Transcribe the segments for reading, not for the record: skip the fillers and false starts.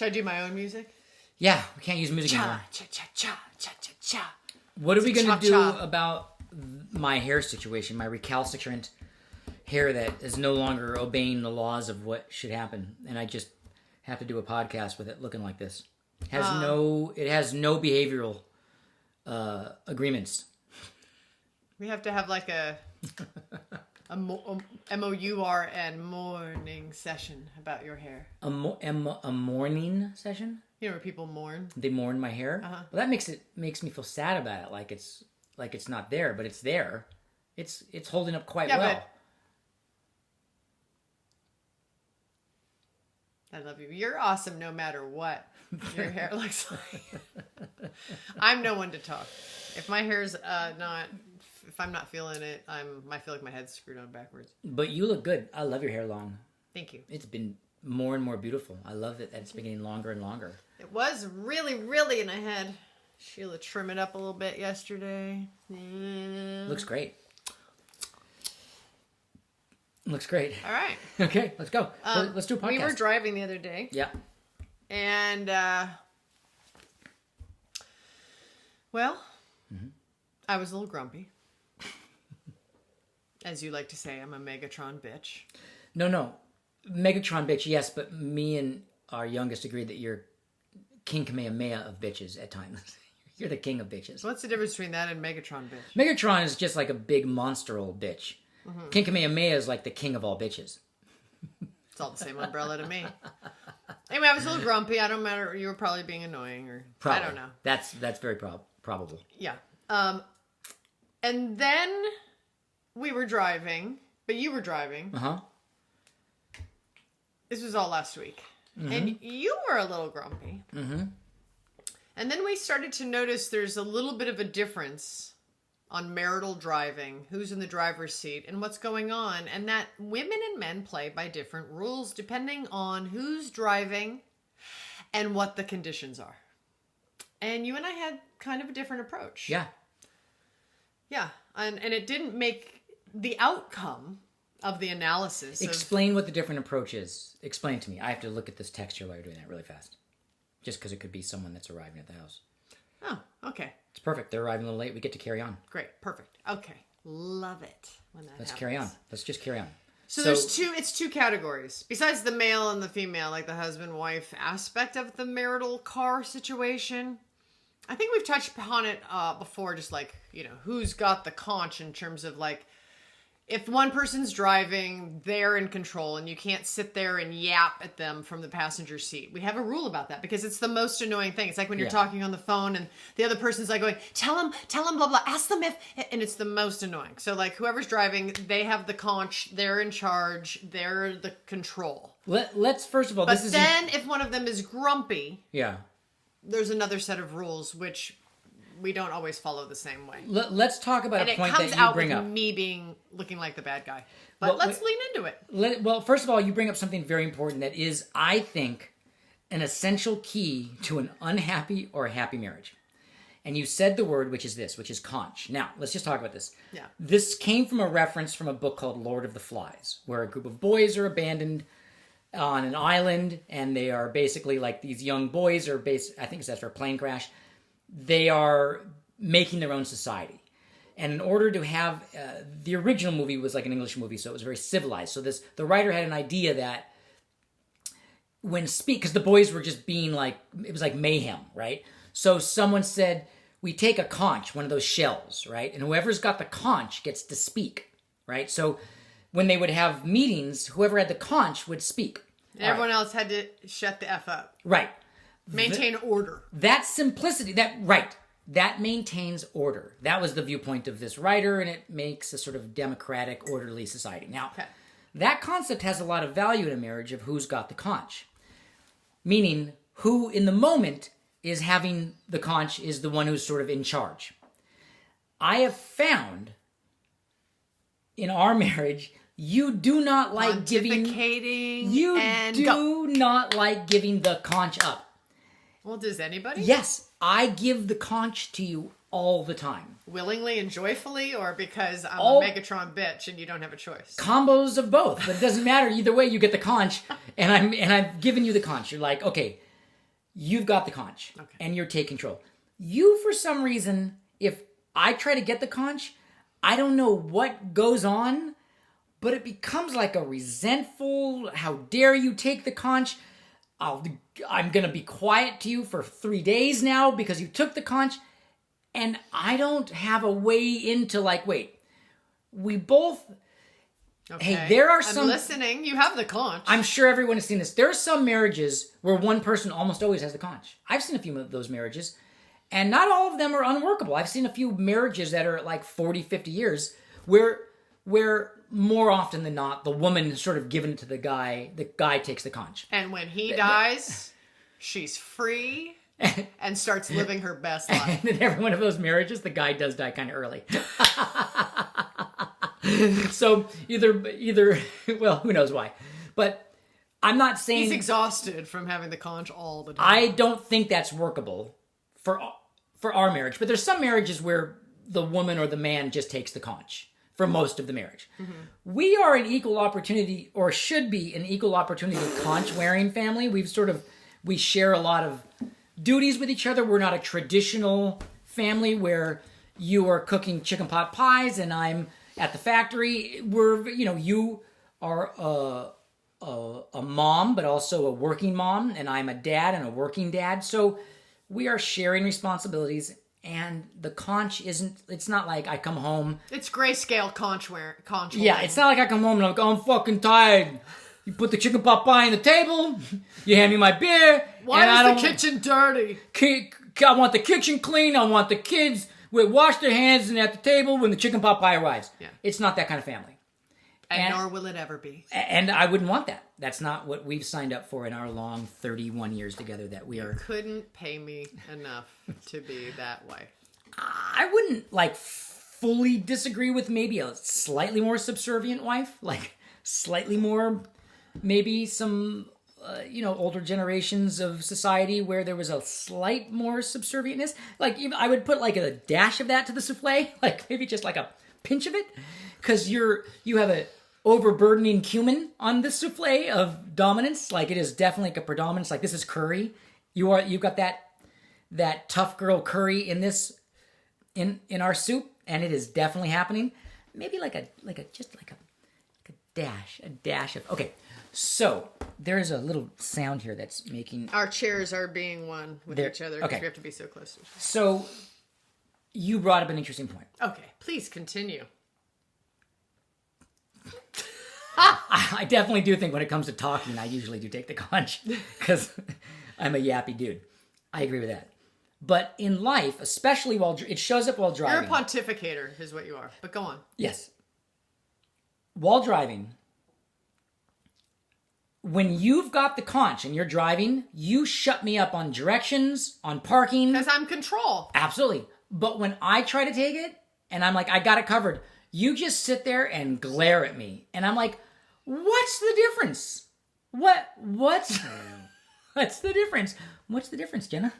Should I do my own music? Yeah, we can't use music anymore. Cha-cha-cha. What are we going to do cha-cha. about my hair situation, my recalcitrant hair that is no longer obeying the laws of what should happen, and I just have to do a podcast with it looking like this? It has no behavioral agreements. We have to have like a MOURN morning session about your hair. A mourning session? You know where people mourn? They mourn my hair? Uh-huh. Well, that makes me feel sad about it, like it's not there, but it's there. It's holding up quite well. But I love you. You're awesome no matter what your hair looks like. I'm no one to talk. If my hair's if I'm not feeling it, I feel like my head's screwed on backwards. But you look good. I love your hair long. Thank you. It's been more and more beautiful. I love it that it's been getting longer and longer. It was really, and I had Sheila trim it up a little bit yesterday. Looks great. Looks great. All right. Okay, let's go. Let's do a podcast. We were driving the other day. Yeah. And, I was a little grumpy. As you like to say, I'm a Megatron bitch. No. Megatron bitch, yes, but me and our youngest agreed that you're King Kamehameha of bitches at times. You're the king of bitches. What's the difference between that and Megatron bitch? Megatron is just like a big monster old bitch. Mm-hmm. King Kamehameha is like the king of all bitches. It's all the same umbrella to me. Anyway, I was a little grumpy. I don't matter. You were probably being annoying, or probably. I don't know. That's very probable. Yeah. And then we were driving, but you were driving. Uh-huh. This was all last week. Mm-hmm. And you were a little grumpy. Mm-hmm. And then we started to notice there's a little bit of a difference on marital driving, who's in the driver's seat, and what's going on, and that women and men play by different rules depending on who's driving and what the conditions are. And you and I had kind of a different approach. Yeah. Yeah, and it didn't make the outcome of the analysis. Explain what the different approach is. Explain to me. I have to look at this text here while you're doing that really fast. Just because it could be someone that's arriving at the house. Oh, okay. It's perfect. They're arriving a little late. We get to carry on. Great. Perfect. Okay. Love it when that happens. Carry on. Let's just carry on. So it's two categories. Besides the male and the female, like the husband-wife aspect of the marital car situation. I think we've touched upon it before, just like, who's got the conch in terms of like, if one person's driving, they're in control, and you can't sit there and yap at them from the passenger seat. We have a rule about that because it's the most annoying thing. It's like when you're talking on the phone and the other person's like going, tell them, blah, blah, ask them if, and it's the most annoying. So like whoever's driving, they have the conch, they're in charge, they're the control. Let's first of all, but then if one of them is grumpy, yeah, there's another set of rules which we don't always follow the same way. Let's talk about a point that you bring up. And it comes out with me looking like the bad guy. But let's lean into it. Well, first of all, you bring up something very important that is, I think, an essential key to an unhappy or a happy marriage. And you said the word, which is conch. Now, let's just talk about this. Yeah. This came from a reference from a book called Lord of the Flies, where a group of boys are abandoned on an island, and they are basically like these young boys are I think it's after a plane crash. They are making their own society. And in order to have... the original movie was like an English movie, so it was very civilized. So the writer had an idea that because the boys were just being like... It was like mayhem, right? So someone said, we take a conch, one of those shells, right? And whoever's got the conch gets to speak, right? So when they would have meetings, whoever had the conch would speak. And everyone else had to shut the F up. Right. Maintain order. That simplicity, that maintains order. That was the viewpoint of this writer, and it makes a sort of democratic, orderly society. Now, that concept has a lot of value in a marriage of who's got the conch. Meaning, who in the moment is having the conch is the one who's sort of in charge. I have found in our marriage... You do not like giving the conch up. Well, does anybody? Yes, I give the conch to you all the time. Willingly and joyfully, or because I'm a Megatron bitch and you don't have a choice? Combos of both, but it doesn't matter. Either way, you get the conch, and I've given you the conch. You're like, okay, you've got the conch, Okay. and you're take control. You, for some reason, if I try to get the conch, I don't know what goes on, but it becomes like a resentful, how dare you take the conch? I'm going to be quiet to you for 3 days now because you took the conch. And I don't have a way into like, wait, we both... Okay. Hey, there are some... I'm listening. You have the conch. I'm sure everyone has seen this. There are some marriages where one person almost always has the conch. I've seen a few of those marriages. And not all of them are unworkable. I've seen a few marriages that are like 40, 50 years where more often than not, the woman is sort of given it to the guy takes the conch. And when he dies, she's free and starts living her best life. And in every one of those marriages, the guy does die kind of early. So either, well, who knows why. But I'm not saying... He's exhausted from having the conch all the time. I don't think that's workable for our marriage. But there's some marriages where the woman or the man just takes the conch for most of the marriage. Mm-hmm. We are an equal opportunity, or should be an equal opportunity conch-wearing family. We share a lot of duties with each other. We're not a traditional family where you are cooking chicken pot pies and I'm at the factory. You are a mom, but also a working mom, and I'm a dad and a working dad. So we are sharing responsibilities, and the conch it's not like I come home. It's grayscale conch. Yeah, it's not like I come home and I'm like, oh, I'm fucking tired. You put the chicken pot pie on the table, you hand me my beer. Why is the kitchen dirty? I want the kitchen clean, I want the kids wash their hands and at the table when the chicken pot pie arrives. Yeah. It's not that kind of family. And nor will it ever be. And I wouldn't want that. That's not what we've signed up for in our long 31 years together that we are... You couldn't pay me enough to be that way. I wouldn't, fully disagree with maybe a slightly more subservient wife. Slightly more, maybe some, older generations of society where there was a slight more subservientness. I would put, a dash of that to the souffle. Maybe just a pinch of it. Because you have a overburdening cumin on the souffle of dominance. It is definitely a predominance. This is curry. You've got that tough girl curry in this in our soup, and it is definitely happening. Maybe a dash of. Okay, so there's a little sound here that's making our chairs are being one with each other because we have to be so close to each other. So you brought up an interesting point. Okay, please continue. I definitely do think when it comes to talking, I usually do take the conch because I'm a yappy dude. I agree with that. But in life, especially it shows up while driving. You're a pontificator is what you are, but go on. Yes. While driving, when you've got the conch and you're driving, you shut me up on directions, on parking. Because I'm control. Absolutely. But when I try to take it and I'm like, I got it covered, you just sit there and glare at me. And I'm like, what's the difference? What's the difference? What's the difference, Jenna?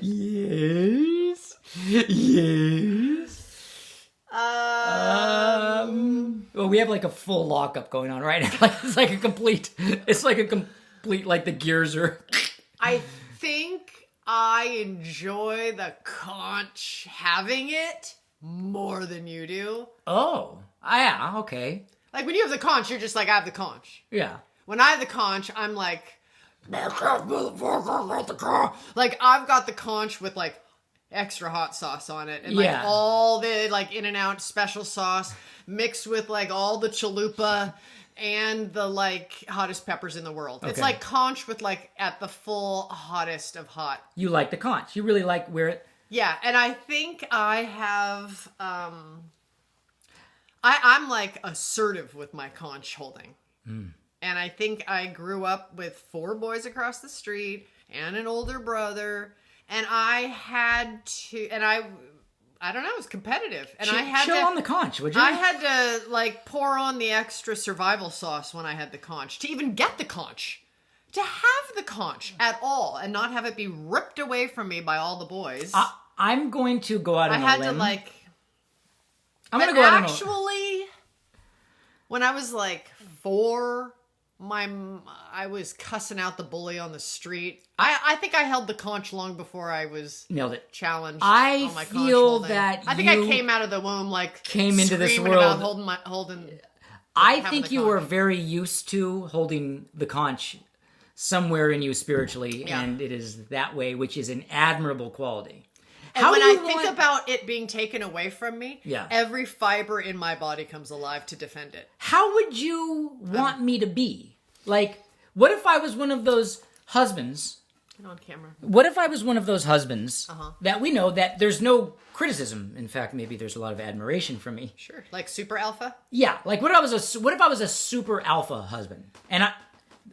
Yes. Well, we have a full lockup going on right now. It's like a complete, the gears are. I think I enjoy the conch having it more than you do. Oh, yeah, okay. When you have the conch, you're just I have the conch. Yeah. When I have the conch, I'm I've got the conch with extra hot sauce on it. And all the In-N-Out special sauce mixed with all the chalupa and the hottest peppers in the world. Okay. It's conch with at the full hottest of hot. You like the conch. You really like where it... Yeah, and I think I have... I'm assertive with my conch holding. Mm. And I think I grew up with 4 boys across the street and an older brother. And I had to... And I don't know, it was competitive. And I had chill on the conch, would you? I had to pour on the extra survival sauce when I had the conch to even get the conch. To have the conch at all and not have it be ripped away from me by all the boys. I'm going to go out on a limb. I had to like. I'm going to go out on a limb. Actually, when I was like 4, I was cussing out the bully on the street. I think I held the conch long before I was nailed it. Challenged. I on my conch feel holding. that I think I came out of the womb like came into this screaming world about holding. I think you were very used to holding the conch somewhere in you spiritually, and it is that way, which is an admirable quality. And when I think about it being taken away from me, Yeah. every fiber in my body comes alive to defend it. How would you want me to be? Like, what if I was one of those husbands? Get on camera. What if I was one of those husbands that we know that there's no criticism? In fact, maybe there's a lot of admiration from me. Sure. Like super alpha? Yeah. Like, what if I was a super alpha husband? And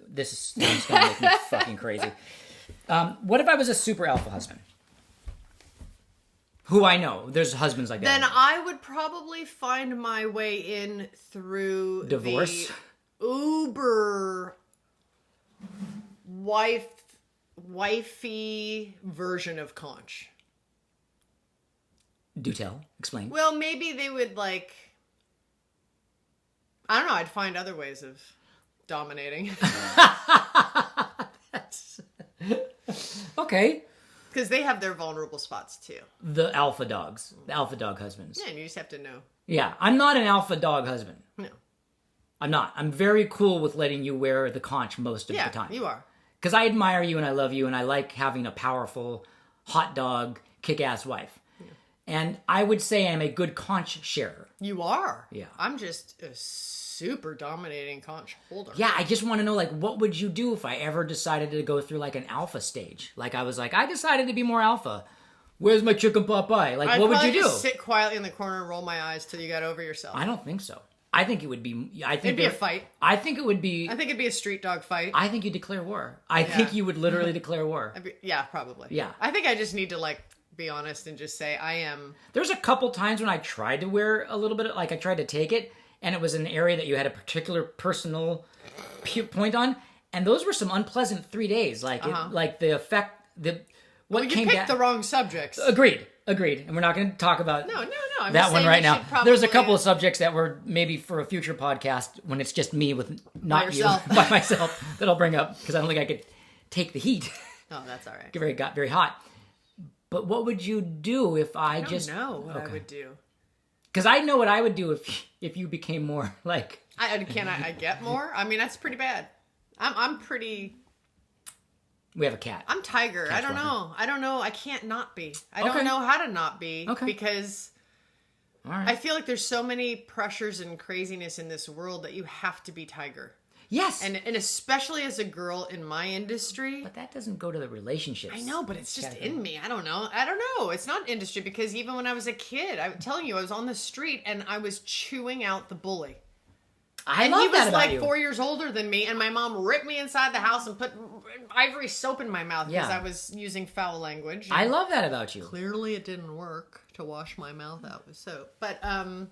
this is going to make me fucking crazy. What if I was a super alpha husband? Who I know. There's husbands like that. Then I would probably find my way in through divorce. The uber wifey version of Conch. Do tell. Explain. Well, maybe they would like. I don't know. I'd find other ways of dominating. Okay. Because they have their vulnerable spots too. The alpha dogs. The alpha dog husbands. Yeah, and you just have to know. Yeah. I'm not an alpha dog husband. No. I'm not. I'm very cool with letting you wear the conch most of the time. Yeah, you are. Because I admire you and I love you and I like having a powerful, hot dog, kick-ass wife. Yeah. And I would say I'm a good conch sharer. You are. Yeah. I'm just a super dominating conch holder. Yeah, I just want to know, like, what would you do if I ever decided to go through, like, an alpha stage? Like, I was like, I decided to be more alpha. Where's my chicken pot pie? Like, what would you do? Just sit quietly in the corner and roll my eyes till you got over yourself. I don't think so. I think it would be... It'd be a fight. I think it would be... I think it'd be a street dog fight. I think you'd declare war. I think you would literally declare war. Yeah, probably. Yeah. I think I just need to, like, be honest and just say I am... There's a couple times when I tried to wear a little bit of... Like, I tried to take it, and it was an area that you had a particular personal point on, and those were some unpleasant 3 days. Like, like the effect... What you picked the wrong subjects. Agreed. And we're not going to talk about I'm that just one right now. Probably... There's a couple of subjects that were maybe for a future podcast when it's just me with not you, by myself, that I'll bring up because I don't think I could take the heat. Oh, that's all right. It got very hot. But what would you do if I don't know what I would do. Because I know what I would do if you became more like... Can I get more? I mean, that's pretty bad. I'm pretty... We have a cat. I'm tiger. I don't know. I can't not be. I don't know how to not be. Okay. Because I feel like there's so many pressures and craziness in this world that you have to be tiger. Yes. And especially as a girl in my industry. But that doesn't go to the relationships. I know, but it's just in me. I don't know. It's not industry because even when I was a kid, I'm telling you, I was on the street and I was chewing out the bully. I love that about you. He was like 4 years older than me, and my mom ripped me inside the house and put ivory soap in my mouth because I was using foul language. I love that about you. Clearly, it didn't work to wash my mouth out with soap. But I'm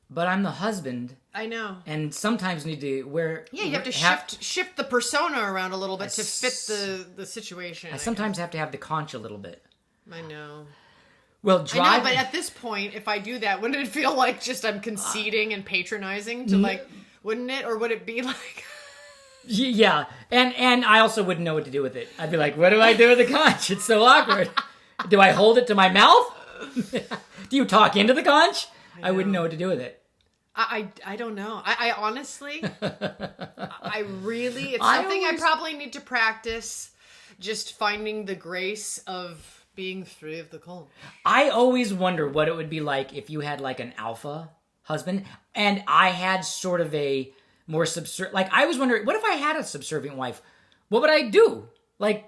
the husband. I know. And sometimes need to wear... Yeah, you have to shift the persona around a little bit to fit the situation. I sometimes have to have the conch a little bit. I know. Well, I know, but at this point, if I do that, wouldn't it feel like just I'm conceding and patronizing to like... Wouldn't it? Or would it be like... Yeah. And I also wouldn't know what to do with it. I'd be like, what do I do with the conch? It's so awkward. Do I hold it to my mouth? Do you talk into the conch? I wouldn't know what to do with it. I don't know. I honestly... I really... It's something I probably need to practice. Just finding the grace of being free of the cold. I always wonder what it would be like if you had like an alpha husband and I had sort of a more subservient... Like, I was wondering, what if I had a subservient wife? What would I do? Like,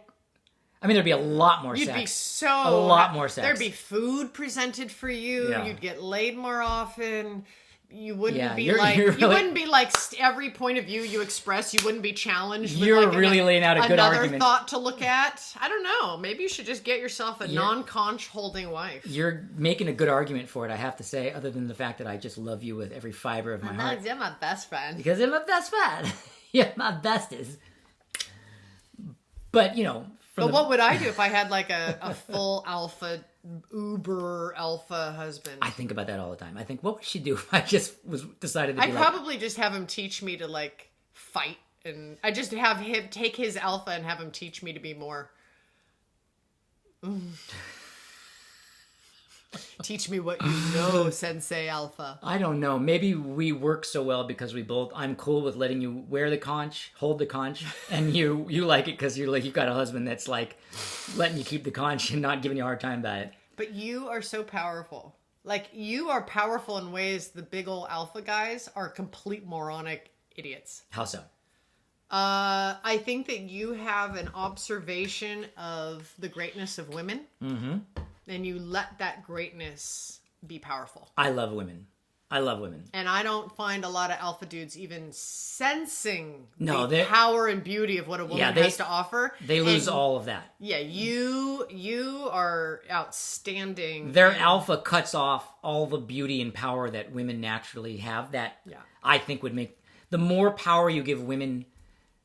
I mean, there'd be a lot more sex. You'd be a lot more sex. There'd be food presented for you. Yeah. You'd get laid more often. You wouldn't be like... You wouldn't be like every point of view you express, you wouldn't be challenged with You're really laying out a good argument. Another thought to look at. I don't know. Maybe you should just get yourself a non-conch holding wife. You're making a good argument for it, I have to say, other than the fact that I just love you with every fiber of my heart. You're my best friend. Because you're my best friend. You're my bestest. But, But what would I do if I had like a full alpha, uber alpha husband? I think about that all the time. I think, what would she do if I just decided to be I'd probably just have him teach me to like fight, and I just have him take his alpha and have him teach me to be more. Teach me what you know, Sensei Alpha. I don't know. Maybe we work so well because I'm cool with letting you wear the conch, hold the conch, and you like it because you've got a husband that's like letting you keep the conch and not giving you a hard time about it. But you are so powerful. Like, you are powerful in ways the big old alpha guys are complete moronic idiots. How so? I think that you have an observation of the greatness of women. Mm-hmm. And you let that greatness be powerful. I love women. And I don't find a lot of alpha dudes even sensing the they power and beauty of what a woman has to offer. They lose all of that. Yeah, you are outstanding. Their alpha cuts off all the beauty and power that women naturally have. That I think would make the more power you give women,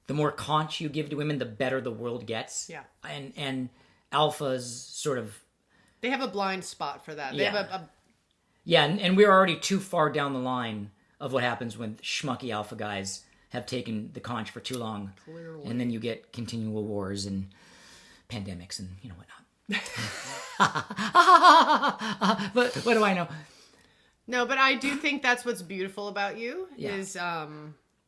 the more conch you give to women, the better the world gets. Yeah, and alphas sort of. They have a blind spot for that. They have Yeah, and we're already too far down the line of what happens when schmucky alpha guys have taken the conch for too long. Clearly. And then you get continual wars and pandemics and whatnot. But what do I know? No, but I do think that's what's beautiful about you is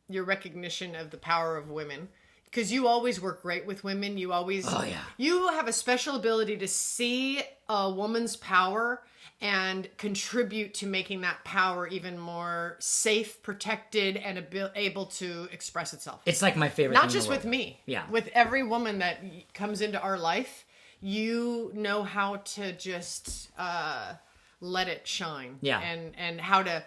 your recognition of the power of women. Because you always work great with women. You always... Oh, yeah. You have a special ability to see a woman's power and contribute to making that power even more safe, protected, and able to express itself. It's like my favorite Not thing just in the world. with me. Yeah. With every woman that comes into our life, you know how to just let it shine. Yeah. And how to...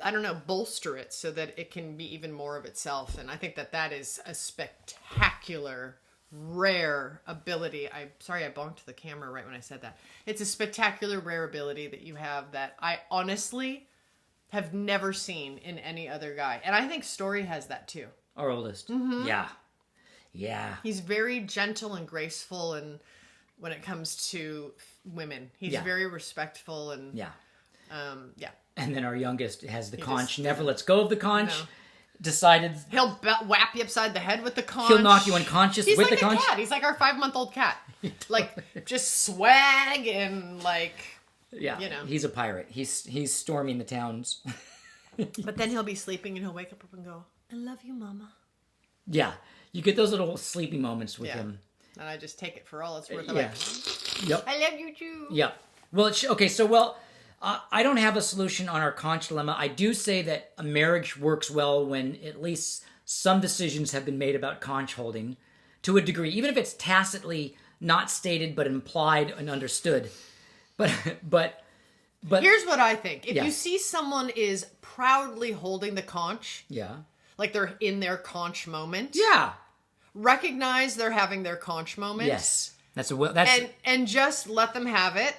I don't know, bolster it so that it can be even more of itself. And I think that is a spectacular, rare ability. Sorry I bonked the camera right when I said that. It's a spectacular, rare ability that you have that I honestly have never seen in any other guy. And I think Story has that too. Our oldest. Mm-hmm. Yeah. He's very gentle and graceful, and when it comes to women, he's very respectful and And then our youngest has the conch, never lets go of the conch. No. Decided he'll whap you upside the head with the conch. He'll knock you unconscious with the conch. He's like a cat. He's like our 5-month-old cat. Like, just swag and like, He's a pirate. He's storming the towns. But then he'll be sleeping and he'll wake up and go, "I love you, Mama." Yeah, you get those little sleepy moments with him. And I just take it for all it's worth. I'm like, yep. I love you too. Yep. Well, I don't have a solution on our conch dilemma. I do say that a marriage works well when at least some decisions have been made about conch holding to a degree, even if it's tacitly not stated but implied and understood. But here's what I think. If you see someone is proudly holding the conch, like they're in their conch moment, recognize they're having their conch moment. Yes, that's and just let them have it.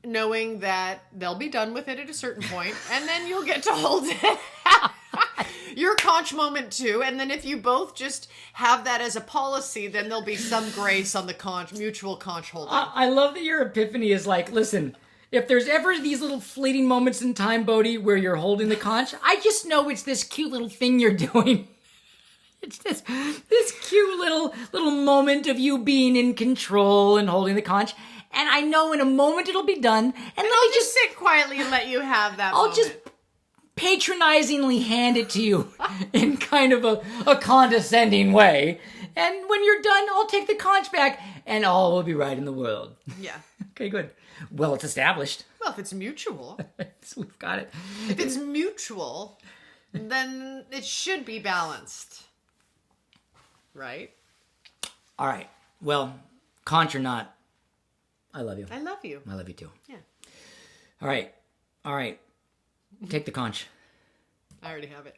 Knowing that they'll be done with it at a certain point, and then you'll get to hold it. Your conch moment too, and then if you both just have that as a policy, then there'll be some grace on the mutual conch holding. I love that your epiphany is like, listen, if there's ever these little fleeting moments in time, Bodhi, where you're holding the conch, I just know it's this cute little thing you're doing. It's this cute little moment of you being in control and holding the conch. And I know in a moment it'll be done. And I'll just sit quietly and let you have that moment. I'll just patronizingly hand it to you in kind of a condescending way. And when you're done, I'll take the conch back and all will be right in the world. Yeah. Okay, good. Well, it's established. Well, if it's mutual. So we've got it. If it's mutual, then it should be balanced. Right? All right. Well, conch or not, I love you. I love you. I love you too. Yeah. All right. Take the conch. I already have it.